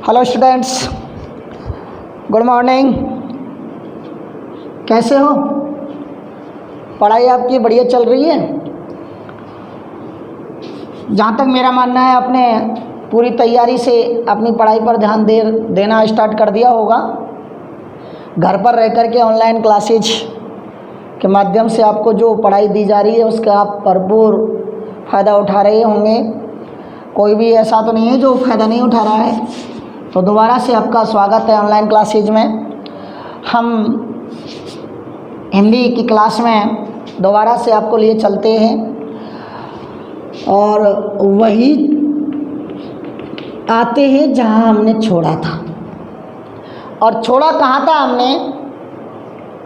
Hello students, good morning. कैसे हो? पढ़ाई आपकी बढ़िया चल रही है? जहाँ तक मेरा मानना है, आपने पूरी तैयारी से अपनी पढ़ाई पर ध्यान देना स्टार्ट कर दिया होगा। घर पर रह कर के ऑनलाइन क्लासेज के माध्यम से आपको जो पढ़ाई दी जा रही है उसका आप भरपूर फ़ायदा उठा रहे होंगे। कोई भी ऐसा तो नहीं है जो फ़ायदा नहीं उठा रहा है। तो दोबारा से आपका स्वागत है ऑनलाइन क्लासेज में। हम हिंदी की क्लास में दोबारा से आपको लिए चलते हैं और वही आते हैं जहां हमने छोड़ा था। और छोड़ा कहाँ था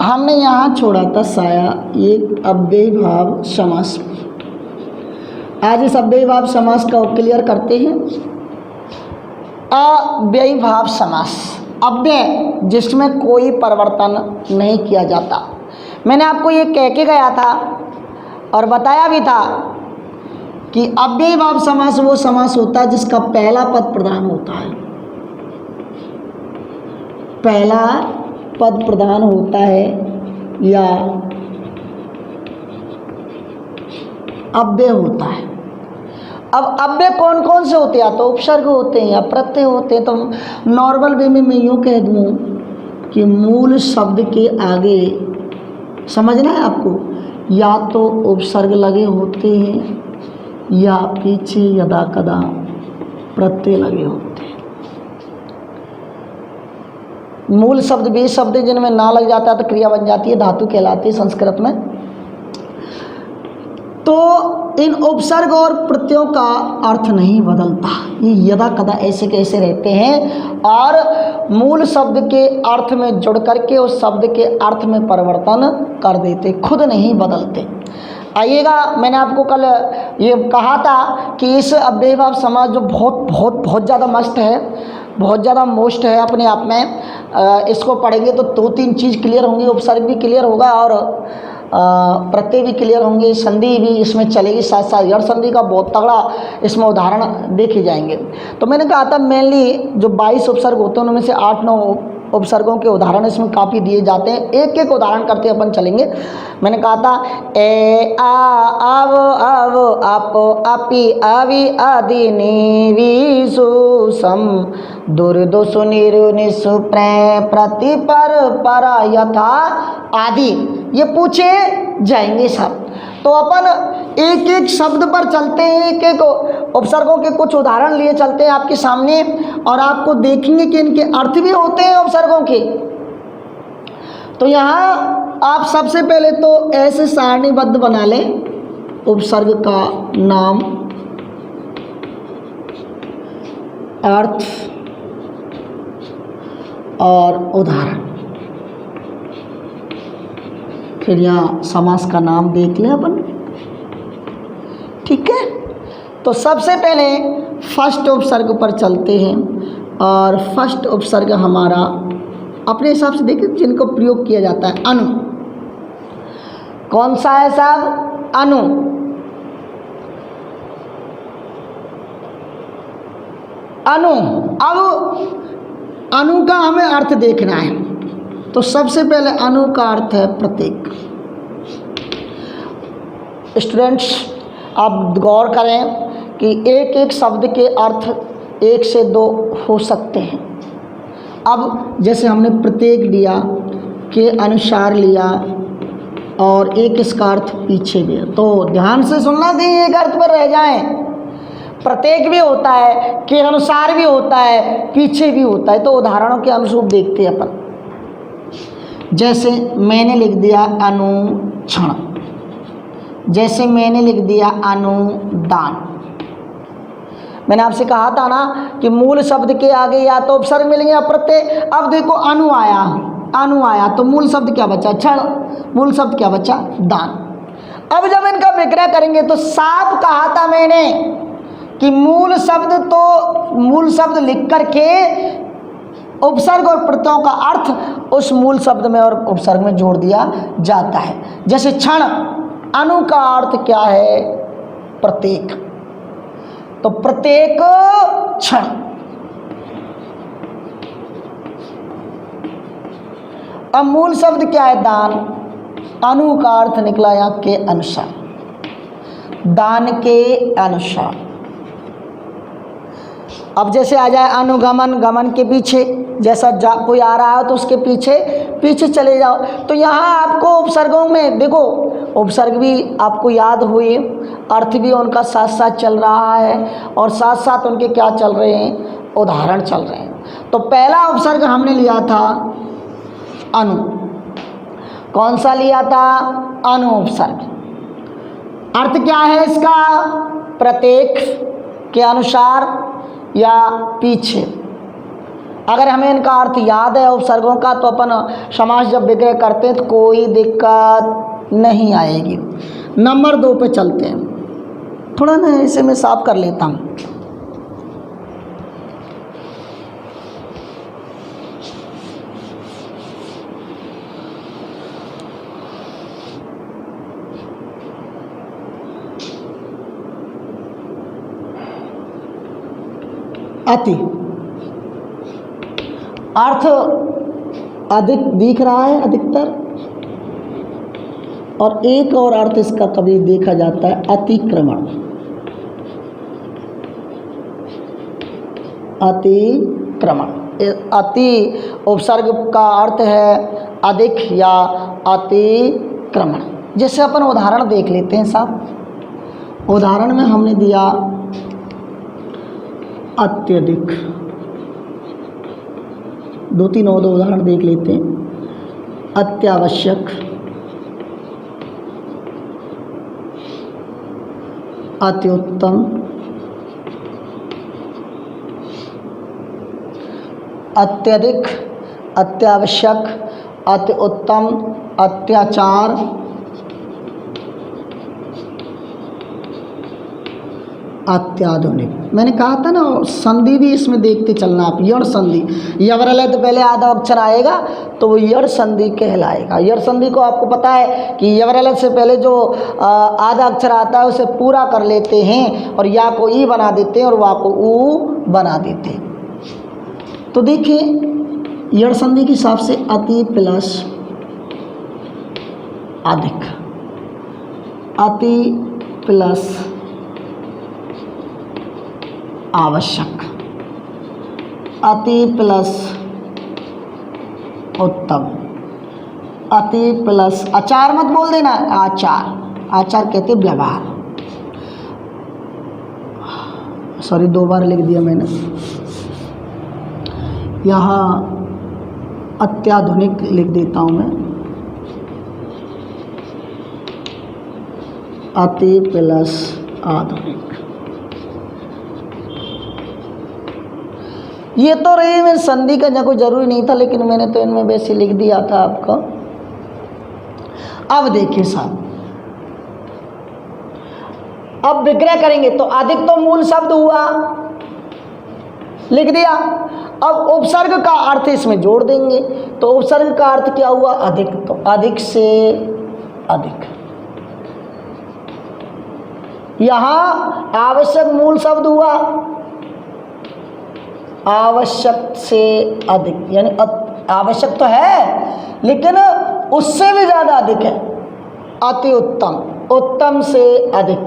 हमने यहाँ छोड़ा था साया एक अव्ययी भाव समास। आज इस अव्ययी भाव समास का क्लियर करते हैं। अव्ययी भाव समास, अव्यय जिसमें कोई परिवर्तन नहीं किया जाता। मैंने आपको ये कह के गया था और बताया भी था कि अव्ययी भाव समास वो समास होता है जिसका पहला पद प्रधान होता है। पहला पद प्रधान होता है या अव्यय होता है। अब अव्यय कौन कौन से होते हैं? या तो उपसर्ग होते हैं या प्रत्यय होते हैं। तो नॉर्मल वे में मैं यूँ कह दूँ कि मूल शब्द के आगे, समझना है आपको, या तो उपसर्ग लगे होते हैं या पीछे यदा कदा प्रत्यय लगे होते हैं। मूल शब्द भी शब्द जिनमें ना लग जाता है तो क्रिया बन जाती है, धातु कहलाती है संस्कृत में। तो इन उपसर्ग और प्रत्ययों का अर्थ नहीं बदलता, ये यदा कदा ऐसे कैसे रहते हैं और मूल शब्द के अर्थ में जुड़ करके उस शब्द के अर्थ में परिवर्तन कर देते, खुद नहीं बदलते। आइएगा, मैंने आपको कल ये कहा था कि इस अव्ययी भाव समास जो बहुत ज़्यादा मस्त है, बहुत ज़्यादा मोस्ट है अपने आप में। इसको पढ़ेंगे तो दो तीन चीज़ क्लियर होंगी, उपसर्ग भी क्लियर होगा और प्रत्यय भी क्लियर होंगे, संधि भी इसमें चलेगी साथ साथ। यड़ संधि का बहुत तगड़ा इसमें उदाहरण देखे जाएंगे। तो मैंने कहा था मेनली जो 22 उपसर्ग होते हैं उनमें से 8-9 उपसर्गों के उदाहरण इसमें काफ़ी दिए जाते हैं। एक एक उदाहरण करते अपन चलेंगे। मैंने कहा था ए आ आव आव आप आपी आवी आदि नी सु सम दुर्दो सुनिरु निसु प्र प्रति पर परा यथा आदि, ये पूछे जाएंगे सब। तो अपन एक एक शब्द पर चलते हैं, एक एक उपसर्गों के कुछ उदाहरण लिए चलते हैं आपके सामने और आपको देखेंगे कि इनके अर्थ भी होते हैं उपसर्गों के। तो यहाँ आप सबसे पहले तो ऐसे सारणीबद्ध बना लें, उपसर्ग का नाम, अर्थ और उदाहरण। फिर यहाँ समास का नाम देख लें अपन, ठीक है। तो सबसे पहले फर्स्ट उपसर्ग पर चलते हैं और फर्स्ट उपसर्ग हमारा अपने हिसाब से देखिए जिनको प्रयोग किया जाता है, अनु। कौन सा है साहब? अनु। अनु। अब अनु का हमें अर्थ देखना है। तो सबसे पहले अनु का अर्थ है प्रतीक। स्टूडेंट्स, आप गौर करें कि एक एक शब्द के अर्थ 1 से 2 हो सकते हैं। अब जैसे हमने प्रत्येक लिया, के अनुसार लिया और एक इसका अर्थ पीछे भी है, तो ध्यान से सुनना चाहिए, एक अर्थ पर रह जाएं। प्रत्येक भी होता है, के अनुसार भी होता है, पीछे भी होता है। तो उदाहरणों के अनुरूप देखते हैं अपन। जैसे मैंने लिख दिया अनुक्षण, जैसे मैंने लिख दिया अनुदान। मैंने आपसे कहा था ना कि मूल शब्द के आगे या तो उपसर्ग मिलेंगे या प्रत्यय। अब देखो अनु आया, अनु आया तो मूल शब्द क्या बचा? क्षण। मूल शब्द क्या बचा? दान। अब जब इनका विग्रह करेंगे तो साफ कहा था मैंने कि मूल शब्द लिख करके उपसर्ग और प्रत्ययों का अर्थ उस मूल शब्द में और उपसर्ग में जोड़ दिया जाता है। जैसे क्षण, अनु का अर्थ क्या है? प्रत्येक। तो प्रत्येक क्षण। अब मूल शब्द क्या है? दान। अनु का अर्थ निकला यहाँ के अनुसार, दान के अनुसार। अब जैसे आ जाए अनुगमन, गमन के पीछे, जैसा कोई आ रहा है तो उसके पीछे पीछे चले जाओ। तो यहाँ आपको उपसर्गों में देखो, उपसर्ग भी आपको याद हुए, अर्थ भी उनका साथ साथ चल रहा है और साथ साथ उनके क्या चल रहे हैं? उदाहरण चल रहे हैं। तो पहला उपसर्ग हमने लिया था अनु। कौन सा लिया था? अनु उपसर्ग। अर्थ क्या है इसका? प्रत्येक के अनुसार या पीछे। अगर हमें इनका अर्थ याद है उपसर्गों का तो अपन समास जब विग्रह करते हैं तो कोई दिक्कत नहीं आएगी। नंबर 2 पे चलते हैं। थोड़ा ना इसे मैं साफ कर लेता हूँ। अति अर्थ अधिक दिख रहा है, अधिकतर, और एक और अर्थ इसका कभी देखा जाता है अतिक्रमण। अतिक्रमण, अति उपसर्ग का अर्थ है अधिक या अतिक्रमण। जैसे अपन उदाहरण देख लेते हैं साहब। उदाहरण में हमने दिया अत्यधिक। 2-3 और उदाहरण देख लेते हैं। अत्यावश्यक, अत्युत्तम, अत्यधिक, अत्यावश्यक, अति उत्तम, अत्याचार, अत्याधुनिक। मैंने कहा था ना, संधि भी इसमें देखते चलना आप। यण संधि, यवरल है तो पहले आधा अक्षर आएगा तो वो यण संधि कहलाएगा। यण संधि को आपको पता है कि यवरल से पहले जो आधा अक्षर आता है उसे पूरा कर लेते हैं और या को ई बना देते हैं और वा को ऊ बना देते हैं। तो देखिए यण संधि के हिसाब से अति प्लस अधिक, अति प्लस आवश्यक, अति प्लस उत्तम, अति प्लस आचार मत बोल देना, आचार। आचार कहते व्यवहार। सॉरी 2 बार लिख दिया मैंने। यहाँ अत्याधुनिक लिख देता हूँ मैं, अति प्लस आधुनिक। ये तो रही में संधि का कोई जरूरी नहीं था, लेकिन मैंने तो इनमें वैसे लिख दिया था आपको। अब देखिए साहब, अब विग्रह करेंगे तो अधिक तो मूल शब्द हुआ, लिख दिया। अब उपसर्ग का अर्थ इसमें जोड़ देंगे तो उपसर्ग का अर्थ क्या हुआ? अधिक। तो अधिक से अधिक। यहां आवश्यक मूल शब्द हुआ, आवश्यक से अधिक, यानी आवश्यक तो है लेकिन उससे भी ज़्यादा अधिक है। अति उत्तम, उत्तम से अधिक।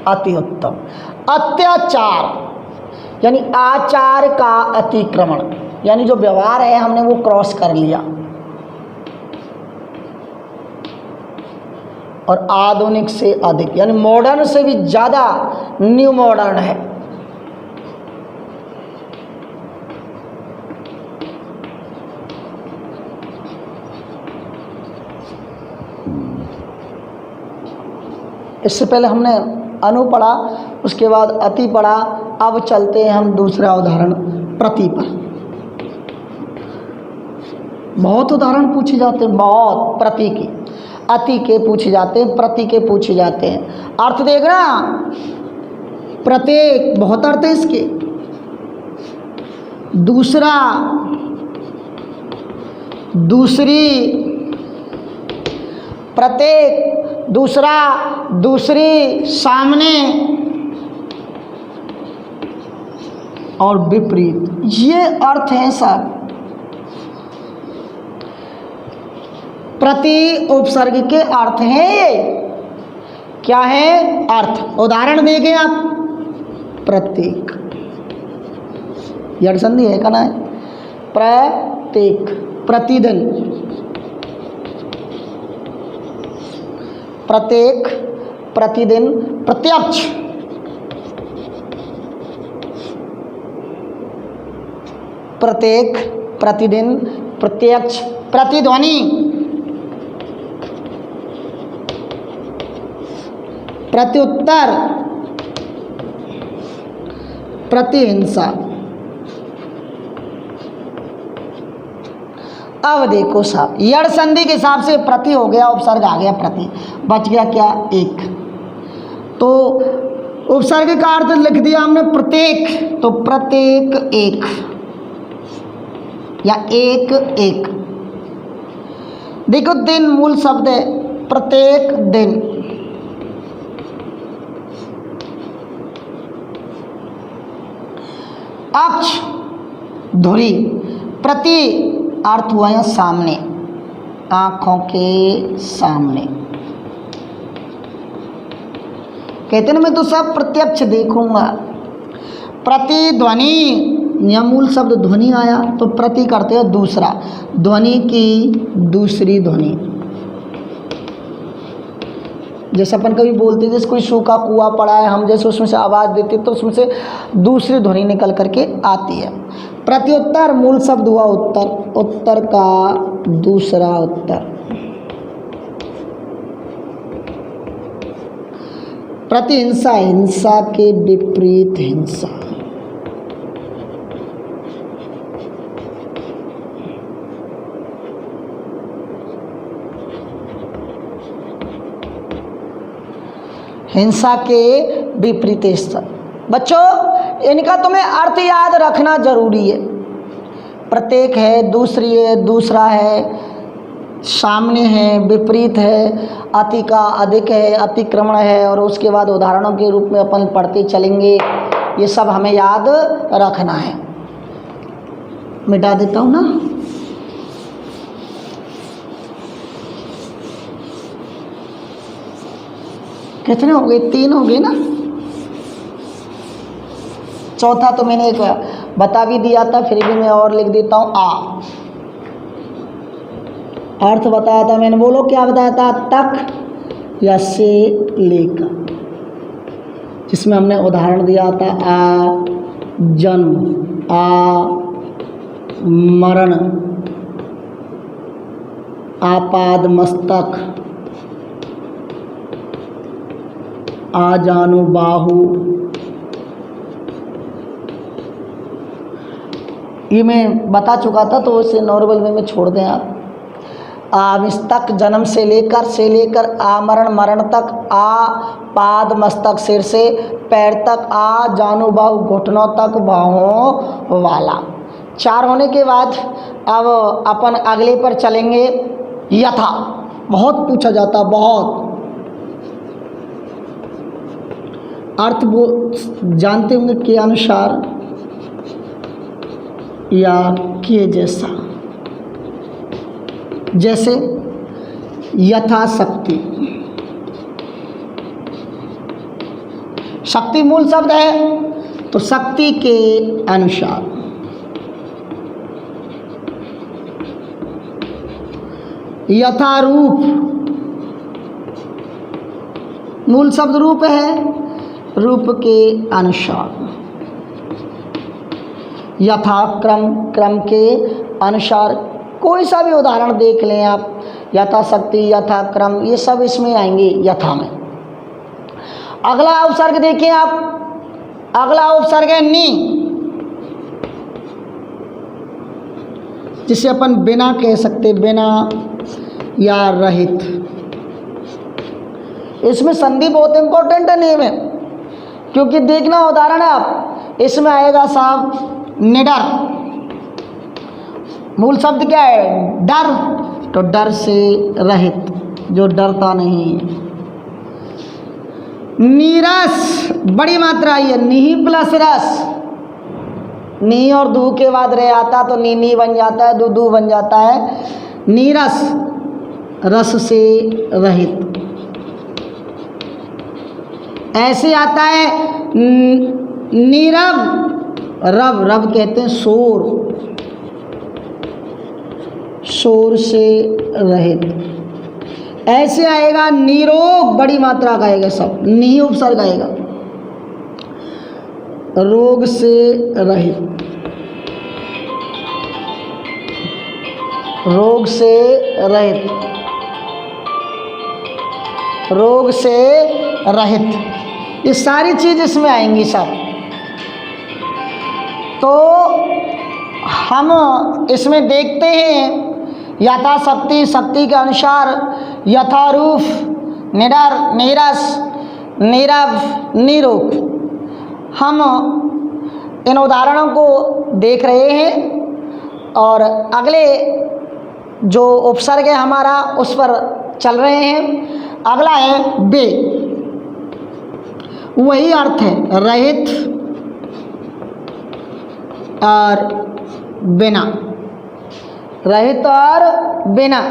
अति उत्तम। अत्याचार यानी आचार का अतिक्रमण, यानी जो व्यवहार है हमने वो क्रॉस कर लिया। और आधुनिक से अधिक यानी मॉडर्न से भी ज़्यादा न्यू मॉडर्न है। इससे पहले हमने अनु पढ़ा, उसके बाद अति पढ़ा। अब चलते हैं हम दूसरा उदाहरण प्रति पर। बहुत उदाहरण पूछे जाते हैं, बहुत। प्रति की, अति के पूछे जाते हैं, प्रति के पूछे जाते हैं। अर्थ देखना, प्रत्येक बहुत अर्थ है इसके। दूसरा, दूसरी, प्रत्येक, दूसरा, दूसरी, सामने, और विपरीत, ये अर्थ है सब। प्रति उपसर्ग के अर्थ हैं ये। क्या है? अर्थ। उदाहरण देखें आप, प्रत्येक, यड़ संधि है कहना है, प्रत्येक, प्रतिदिन, प्रत्येक, प्रतिदिन, प्रत्यक्ष, प्रत्येक, प्रतिदिन, प्रत्यक्ष, प्रतिध्वनि, प्रत्युत्तर, प्रतिहिंसा। अब देखो साहब, यड़ संधि के हिसाब से प्रति हो गया, उपसर्ग आ गया प्रति, बच गया क्या? एक। तो उपसर्ग का अर्थ लिख दिया हमने प्रत्येक, तो प्रत्येक एक या एक एक। देखो दिन मूल शब्द है, प्रत्येक दिन, अक्ष धुरी, प्रति अर्थ हुआ है सामने, आंखों के सामने। कहते ना मैं तो सब प्रत्यक्ष देखूंगा। प्रतिध्वनि, यह मूल शब्द ध्वनि आया, तो प्रति करते हैं दूसरा, ध्वनि की दूसरी ध्वनि। जैसे अपन कभी बोलते जैसे कोई सूखा कुआं पड़ा है, हम जैसे उसमें से आवाज़ देते तो उसमें से दूसरी ध्वनि निकल करके आती है। प्रत्युत्तर मूल शब्द हुआ उत्तर, उत्तर का दूसरा उत्तर। प्रतिहिंसा, हिंसा के विपरीत हिंसा। हिंसा के विपरीत हिंसा। बच्चों इनका तुम्हें अर्थ याद रखना जरूरी है। प्रत्येक है, दूसरी है, दूसरा है, सामने है, विपरीत है, अति का अधिक है, अतिक्रमण है, और उसके बाद उदाहरणों के रूप में अपन पढ़ते चलेंगे। ये सब हमें याद रखना है। मिटा देता हूँ ना। कितने हो गए? 3 हो गए ना। चौथा तो मैंने एक बता भी दिया था, फिर भी मैं और लिख देता हूँ। आ अर्थ बताया था मैंने, बोलो क्या बताया था? तक या से लेकर, जिसमें हमने उदाहरण दिया था आ जन्म, आ मरण, आपाद मस्तक, आ जानु बाहु। ये मैं बता चुका था, तो उसे नॉर्मल वे में छोड़ दें आप। आमिस्तक जन्म से लेकर आमरण मरण तक, आ पाद मस्तक सिर से पैर तक, आ जानु बाहु घुटनों तक बाहों वाला। 4 होने के बाद अब अपन अगले पर चलेंगे। यथा, बहुत पूछा जाता, बहुत अर्थ वो जानते होंगे के अनुसार या के जैसा। जैसे यथाशक्ति, शक्ति मूल शब्द है, तो शक्ति के अनुसार। यथारूप मूल शब्द रूप है, रूप के अनुसार। यथाक्रम, क्रम के अनुसार। कोई सा भी उदाहरण देख लें आप, यथाशक्ति, यथाक्रम, ये सब इसमें आएंगे यथा में। अगला उपसर्ग देखिए आप, अगला उपसर्ग है नी, जिसे अपन बिना कह सकते, बिना या रहित। इसमें संधि बहुत इंपॉर्टेंट है नेम में, क्योंकि देखना उदाहरण है आप, इसमें आएगा साहब निडर। मूल शब्द क्या है? डर, तो डर से रहित, जो डरता नहीं है। नीरस, बड़ी मात्रा आई है, निही प्लस रस, नी और दू के बाद रह आता तो नी बन जाता है, दू बन जाता है। नीरस, रस से रहित। ऐसे आता है नीरव, रब कहते हैं शोर, शोर से रहित। ऐसे आएगा निरोग, बड़ी मात्रा का आएगा सब, नी उपसर्ग आएगा, रोग से रहित, रोग से रहित, रोग से रहित। ये सारी चीज इसमें आएंगी सब। तो हम इसमें देखते हैं यथाशक्ति, शक्ति के अनुसार, यथारूप, निडर, नीरस, नीरव, निरोग। हम इन उदाहरणों को देख रहे हैं और अगले जो उपसर्ग है हमारा उस पर चल रहे हैं। अगला है बे, वही अर्थ है रहित और बिना, रहित और बिना।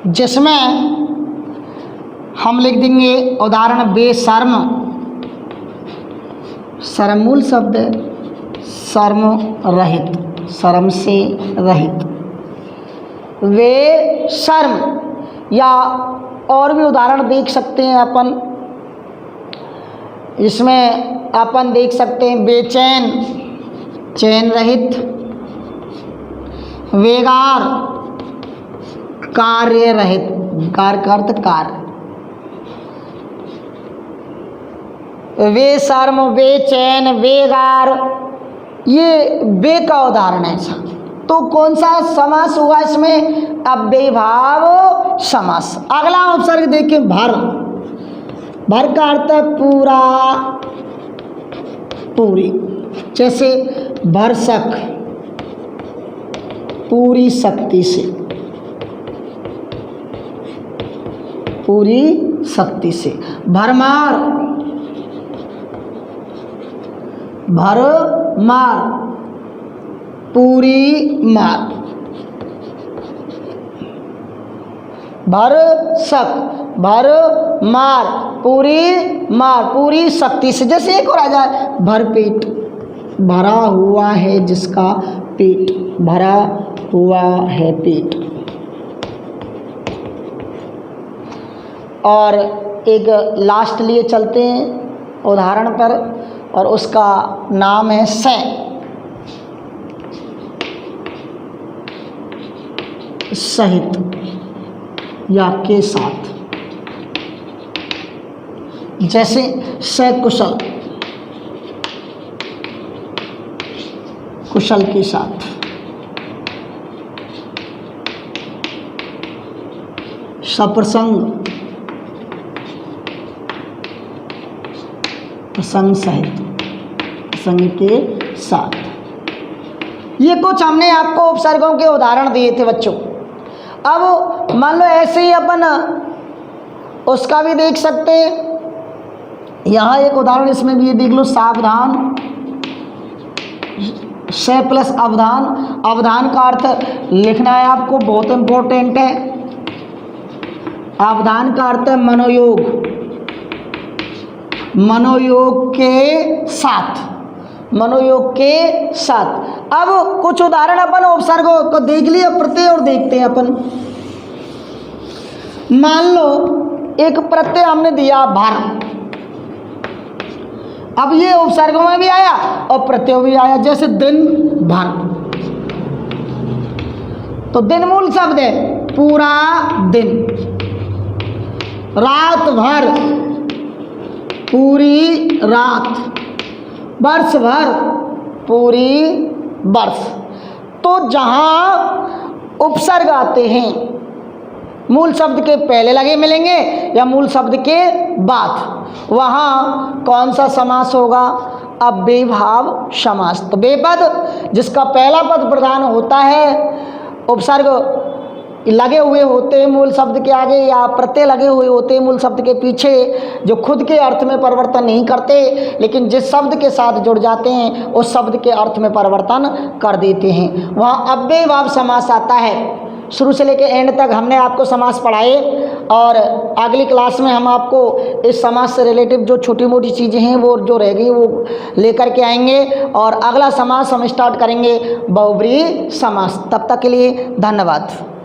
जिसमें हम लिख देंगे उदाहरण बेशर्म, शर्म मूल शब्द है, शर्म रहित, शर्म से रहित। वे शर्म, या और भी उदाहरण देख सकते हैं अपन। इसमें अपन देख सकते हैं बेचैन, चैन रहित। वेगार, कार्य रहित, कार का अर्थ कार्य। वे शर्म, बेचैन, वेगार, ये बे का उदाहरण है ऐसा। तो कौन सा समास हुआ इसमें? अव्ययीभाव समास। अगला उपसर्ग देखिए भर, भर का अर्थ पूरा, पूरी। जैसे भरसक, पूरी शक्ति से, पूरी शक्ति से। भरमार, भरमार, पूरी मार। भरसक, भर मार, पूरी मार, पूरी शक्ति से। जैसे एक और आ जाए भरपेट, भरा हुआ है जिसका पेट, भरा हुआ है पेट। और एक लास्ट लिए चलते हैं उदाहरण पर, और उसका नाम है से। सहित या के साथ। जैसे सकुशल, कुशल के साथ। सप्रसंग, प्रसंग सहित, प्रसंग के साथ। ये कुछ हमने आपको उपसर्गों के उदाहरण दिए थे बच्चों। अब मान लो ऐसे ही अपन उसका भी देख सकते हैं। यहाँ एक उदाहरण इसमें भी ये देख लो, सावधान, से प्लस अवधान। अवधान का अर्थ लिखना है आपको, बहुत इंपॉर्टेंट है। अवधान का अर्थ है मनोयोग, मनोयोग के साथ, मनोयोग के साथ। अब कुछ उदाहरण अपन उपसर्गों को देख लिए, प्रत्यय और देखते हैं अपन। मान लो एक प्रत्यय हमने दिया भर, अब ये उपसर्गों में भी आया और प्रत्यय भी आया। जैसे दिन भर, तो दिन मूल शब्द है, पूरा दिन। रात भर, पूरी रात। वर्ष भर, पूरी वर्ष। तो जहाँ उपसर्ग आते हैं मूल शब्द के पहले लगे मिलेंगे या मूल शब्द के बाद, वहाँ कौन सा समास होगा? अव्ययीभाव समास। तो बेपद जिसका पहला पद प्रधान होता है, उपसर्ग लगे हुए होते हैं मूल शब्द के आगे, या प्रत्यय लगे हुए होते हैं मूल शब्द के पीछे, जो खुद के अर्थ में परिवर्तन नहीं करते, लेकिन जिस शब्द के साथ जुड़ जाते हैं उस शब्द के अर्थ में परिवर्तन कर देते हैं। वहाँ अव्ययभाव समास आता है। शुरू से लेकर एंड तक हमने आपको समास पढ़ाए, और अगली क्लास में हम आपको इस समास से रिलेटिव जो छोटी मोटी चीज़ें हैं वो जो रह गई वो लेकर के आएंगे, और अगला समास हम स्टार्ट करेंगे बहुब्रीहि समास। तब तक के लिए धन्यवाद।